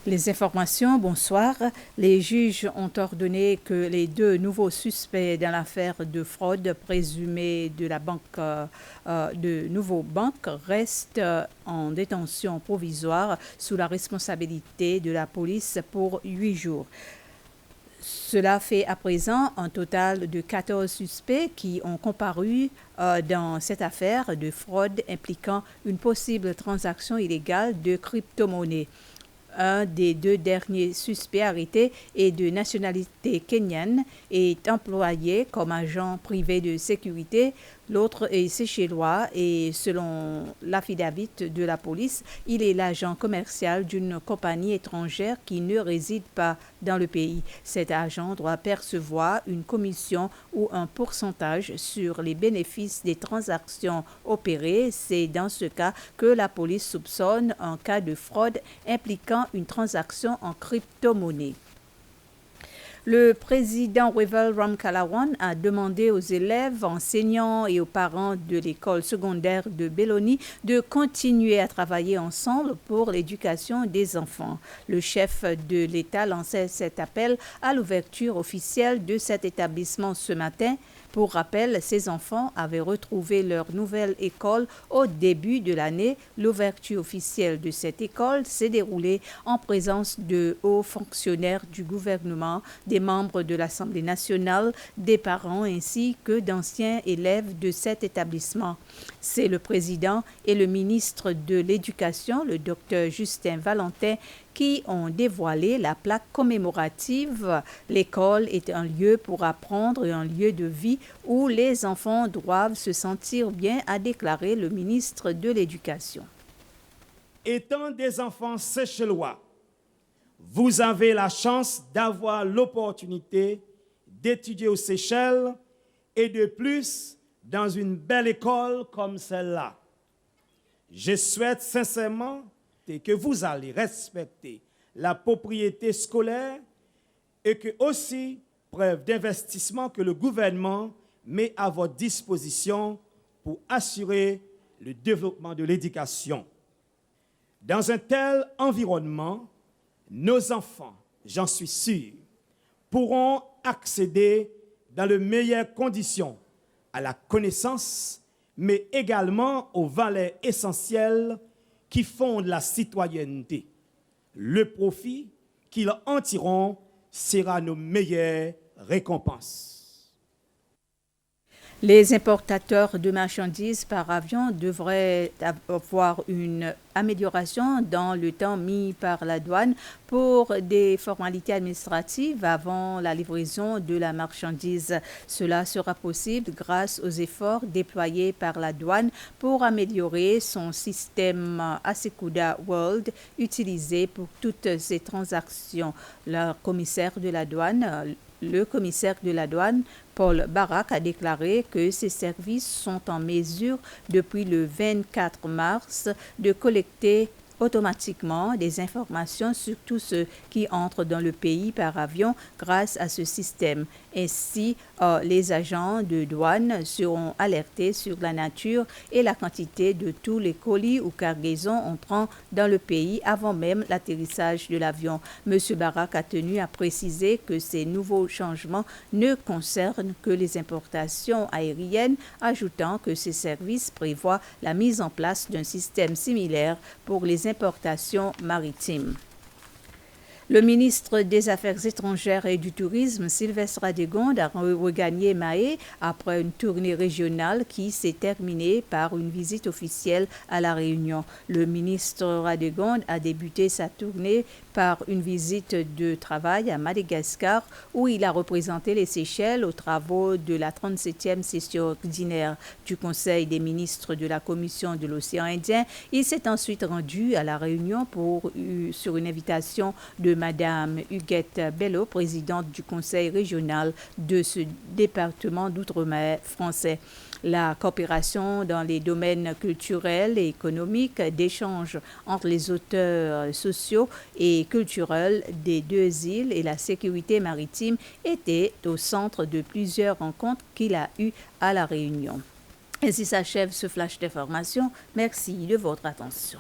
Les informations, bonsoir. Les juges ont ordonné que les deux nouveaux suspects dans l'affaire de fraude présumée de la banque de Nouveau Banque restent en détention provisoire sous la responsabilité de la police pour 8 jours. Cela fait à présent un total de 14 suspects qui ont comparu dans cette affaire de fraude impliquant une possible transaction illégale de crypto-monnaies. Un des deux derniers suspects arrêtés est de nationalité kenyane et est employé comme agent privé de sécurité. L'autre est séchellois et selon l'affidavit de la police, il est l'agent commercial d'une compagnie étrangère qui ne réside pas dans le pays. Cet agent doit percevoir une commission ou un pourcentage sur les bénéfices des transactions opérées. C'est dans ce cas que la police soupçonne un cas de fraude impliquant une transaction en crypto-monnaie. Le président Revel Ramkalawan a demandé aux élèves, enseignants et aux parents de l'école secondaire de Belloni de continuer à travailler ensemble pour l'éducation des enfants. Le chef de l'État lançait cet appel à l'ouverture officielle de cet établissement ce matin. Pour rappel, ces enfants avaient retrouvé leur nouvelle école au début de l'année. L'ouverture officielle de cette école s'est déroulée en présence de hauts fonctionnaires du gouvernement, des membres de l'Assemblée nationale, des parents ainsi que d'anciens élèves de cet établissement. C'est le président et le ministre de l'Éducation, le docteur Justin Valentin, qui ont dévoilé la plaque commémorative. L'école est un lieu pour apprendre et un lieu de vie où les enfants doivent se sentir bien, a déclaré le ministre de l'Éducation. Étant des enfants séchellois, vous avez la chance d'avoir l'opportunité d'étudier aux Seychelles et de plus dans une belle école comme celle-là. Je souhaite sincèrement que vous allez respecter la propriété scolaire et que aussi preuve d'investissement que le gouvernement met à votre disposition pour assurer le développement de l'éducation. Dans un tel environnement, nos enfants, j'en suis sûr, pourront accéder dans les meilleures conditions à la connaissance, mais également aux valeurs essentielles qui fondent la citoyenneté. Le profit qu'ils en tireront sera nos meilleures récompenses. Les importateurs de marchandises par avion devraient avoir une amélioration dans le temps mis par la douane pour des formalités administratives avant la livraison de la marchandise. Cela sera possible grâce aux efforts déployés par la douane pour améliorer son système Asekuda World utilisé pour toutes ces transactions. Le commissaire de la douane, Paul Barak, a déclaré que ces services sont en mesure, depuis le 24 mars, de collecter automatiquement des informations sur tout ce qui entre dans le pays par avion grâce à ce système. Ainsi, les agents de douane seront alertés sur la nature et la quantité de tous les colis ou cargaisons entrant dans le pays avant même l'atterrissage de l'avion. M. Barak a tenu à préciser que ces nouveaux changements ne concernent que les importations aériennes, ajoutant que ces services prévoient la mise en place d'un système similaire pour les importations maritimes. Le ministre des Affaires étrangères et du Tourisme, Sylvestre Radegonde, a regagné Mahé après une tournée régionale qui s'est terminée par une visite officielle à La Réunion. Le ministre Radegonde a débuté sa tournée par une visite de travail à Madagascar où il a représenté les Seychelles aux travaux de la 37e session ordinaire du Conseil des ministres de la Commission de l'océan Indien. Il s'est ensuite rendu à La Réunion sur une invitation de Madame Huguette Bello, présidente du Conseil régional de ce département d'outre-mer français. La coopération dans les domaines culturels et économiques, d'échange entre les auteurs sociaux et culturels des deux îles et la sécurité maritime étaient au centre de plusieurs rencontres qu'il a eues à La Réunion. Ainsi s'achève ce flash d'information. Merci de votre attention.